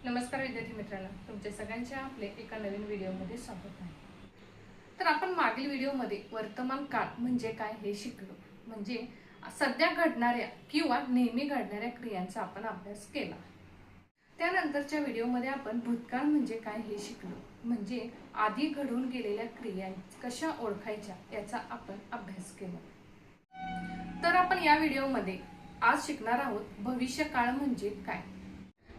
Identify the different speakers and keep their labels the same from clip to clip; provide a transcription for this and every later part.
Speaker 1: नमस्कार विद्यार्थी मित्रांनो, तुमच्या सगळ्यांच्या आपले एका नवीन व्हिडिओमध्ये स्वागत आहे। तर आपण मागील व्हिडिओमध्ये वर्तमान काळ म्हणजे काय हे शिकलो, म्हणजे सध्या घडणाऱ्या किंवा नेहमी घडणाऱ्या क्रियांचा आपण अभ्यास केला। त्यानंतरच्या व्हिडिओमध्ये आपण भूतकाळ म्हणजे काय हे शिकलो, म्हणजे आधी घडून गेलेल्या क्रिया कशा ओळखायच्या याचा आपण अभ्यास केला। तर आपण या व्हिडिओमध्ये आज शिकणार आहोत भविष्यकाळ म्हणजे काय।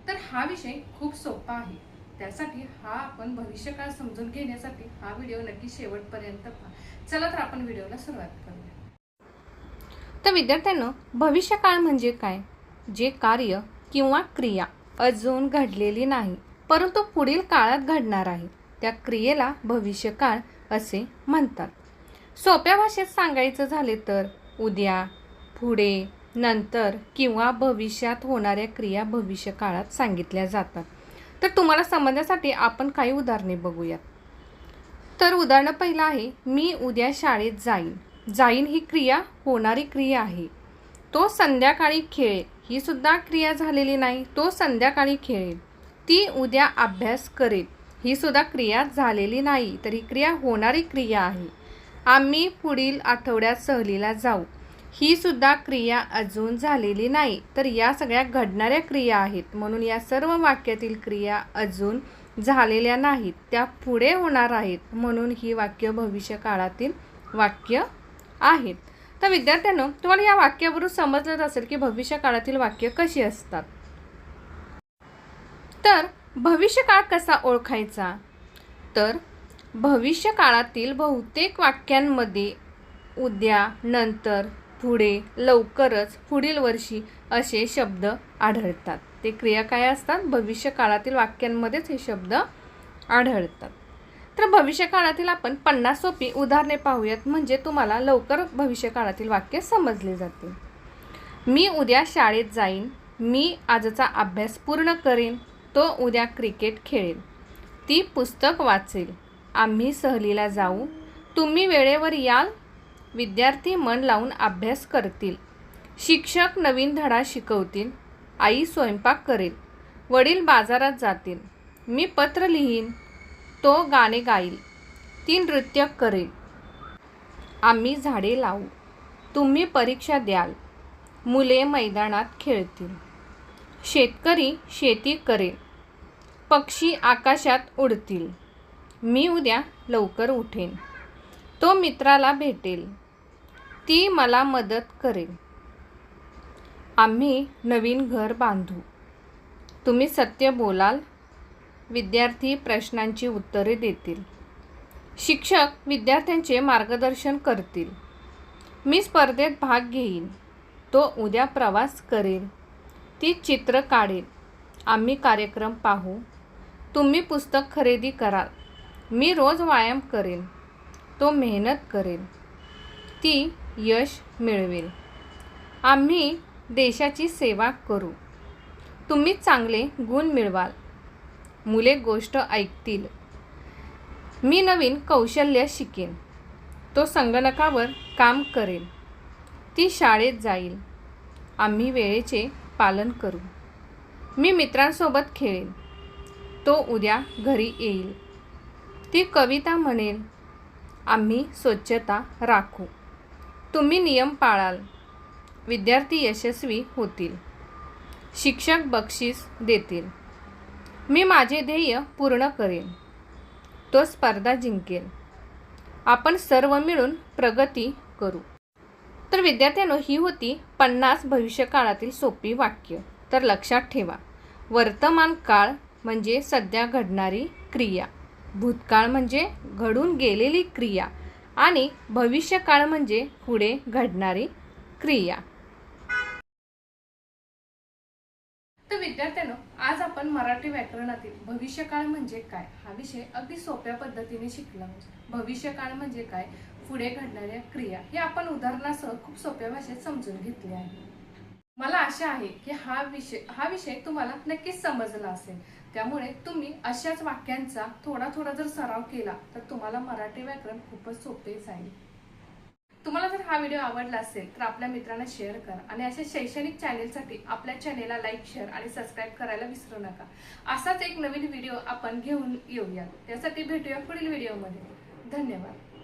Speaker 1: तर हा विषय खूप सोपा आहे, त्यासाठी आपण भविष्यकाळ समजून घेण्यासाठी हा व्हिडिओ नक्की शेवटपर्यंत पहा। चला तर आपण व्हिडिओला सुरुवात करूया। तर विद्यार्थ्यांनो, भविष्यकाळ म्हणजे काय? जे कार्य किंवा क्रिया अजून घडलेली नाही परंतु पुढील काळात घडणार आहे त्या क्रियेला भविष्यकाळ असे म्हणतात। सोप्या भाषेत सांगायचं झाले तर उद्या, पुढे, नंतर किंवा भविष्यात होणाऱ्या क्रिया भविष्यकाळात सांगितल्या जातात। तर तुम्हाला समजण्यासाठी आपण काही उदाहरणे बघूया। तर उदाहरण पहिलं आहे, मी उद्या शाळेत जाईन। जाईन ही क्रिया होणारी क्रिया आहे। तो संध्याकाळी खेळेल ही सुद्धा क्रिया झालेली नाही, तो संध्याकाळी खेळेल। ती उद्या अभ्यास करेल ही सुद्धा क्रिया झालेली नाही, तर ही क्रिया होणारी क्रिया आहे। आम्ही पुढील आठवड्यात सहलीला जाऊ ही सुद्धा क्रिया अजून झालेली नाही, तर या सगळ्या घडणाऱ्या क्रिया आहेत। म्हणून या सर्व वाक्यातील क्रिया अजून झालेल्या नाहीत, त्या पुढे होणार आहेत, म्हणून ही वाक्य भविष्यकाळातील वाक्य आहेत। तर विद्यार्थ्यांनो, तुम्हाला या वाक्यावरून समजलं असेल की भविष्यकाळातील वाक्य कशी असतात। तर भविष्यकाळ कसा ओळखायचा? तर भविष्यकाळातील बहुतेक वाक्यांमध्ये उद्या, नंतर, पुढे, लवकरच, पुढील वर्षी असे शब्द आढळतात। ते क्रिया काय असतात? भविष्यकाळातील वाक्यांमध्येच हे शब्द आढळतात। तर भविष्यकाळातील आपण 50 सोपी उदाहरणे पाहूयात, म्हणजे तुम्हाला लवकर भविष्यकाळातील वाक्य समजले जातील। मी उद्या शाळेत जाईन। मी आजचा अभ्यास पूर्ण करेन। तो उद्या क्रिकेट खेळेल। ती पुस्तक वाचेल। आम्ही सहलीला जाऊ। तुम्ही वेळेवर याल। विद्यार्थी मन लावून अभ्यास करतील। शिक्षक नवीन धडा शिकवतील। आई स्वयंपाक करेल। वडील बाजारात जातील। मी पत्र लिहीन। तो गाणे गाईल। ती नृत्य करेल। आम्ही झाडे लावू। तुम्ही परीक्षा द्याल। मुले मैदानात खेळतील। शेतकरी शेती करेल। पक्षी आकाशात उडतील। मी उद्या लवकर उठेन। तो मित्राला भेटेल। ती मला मदत करेल। आम्ही नवीन घर बांधू। तुम्ही सत्य बोलाल। विद्यार्थी प्रश्नांची उत्तरे देतील। शिक्षक विद्यार्थ्यांचे मार्गदर्शन करतील। मी स्पर्धेत भाग घेईन। तो उद्या प्रवास करेल। ती चित्र काढेल। आम्ही कार्यक्रम पाहू। तुम्ही पुस्तक खरेदी कराल। मी रोज व्यायाम करेन। तो मेहनत करेल। ती यश मिळवेल। आम्ही देशाची सेवा करू। तुम्ही चांगले गुण मिळवाल। मुले गोष्ट ऐकतील। मी नवीन कौशल्य शिकेन। तो संगणकावर काम करेल। ती शाळेत जाईल। आम्ही वेळेचे पालन करू। मी मित्रांसोबत खेळेन। तो उद्या घरी येईल। ती कविता म्हणेल। आम्ही स्वच्छता राखू। तुम्ही नियम पाळाल। विद्यार्थी यशस्वी होतील। शिक्षक बक्षीस देतील। मी माझे ध्येय पूर्ण करेन। तो स्पर्धा जिंकेल। आपण सर्व मिळून प्रगती करू। तर विद्यार्थ्यांनो, ही होती 50 भविष्यकाळातील सोपी वाक्य। तर लक्षात ठेवा, वर्तमान काळ म्हणजे सध्या घडणारी क्रिया, भूतकाळ म्हणजे घडून गेलेली क्रिया आणि भविष्यकाळ म्हणजे पुढे घडणारी क्रिया। तर विद्यार्थ्यांनो, आज आपण मराठी व्याकरणातील भविष्यकाळ म्हणजे काय हा विषय अगदी सोप्या पद्धतीने शिकला। भविष्यकाळ म्हणजे काय, पुढे घडणाऱ्या क्रिया हे आपण उदाहरणासह खूप सोप्या भाषेत समजून घेतले आहे। मला आशा आहे की हा विषय तुम्हाला नक्कीच समजला असेल। त्यामुळे तुम्ही अशाच वाक्यांचा थोडा जर सराव केला तर तुम्हाला मराठी व्याकरण खूपच सोपे जाईल। तुम्हाला जर हा व्हिडिओ आवडला असेल तर आपल्या मित्रांना शेअर करा आणि अशा शैक्षणिक चॅनेलसाठी आपल्या चॅनेलला लाईक, शेअर आणि सबस्क्राईब करायला विसरू नका. असाच एक नवीन व्हिडिओ आपण घेऊन येऊया. त्यासाठी भेटूया पुढील व्हिडिओमध्ये. धन्यवाद.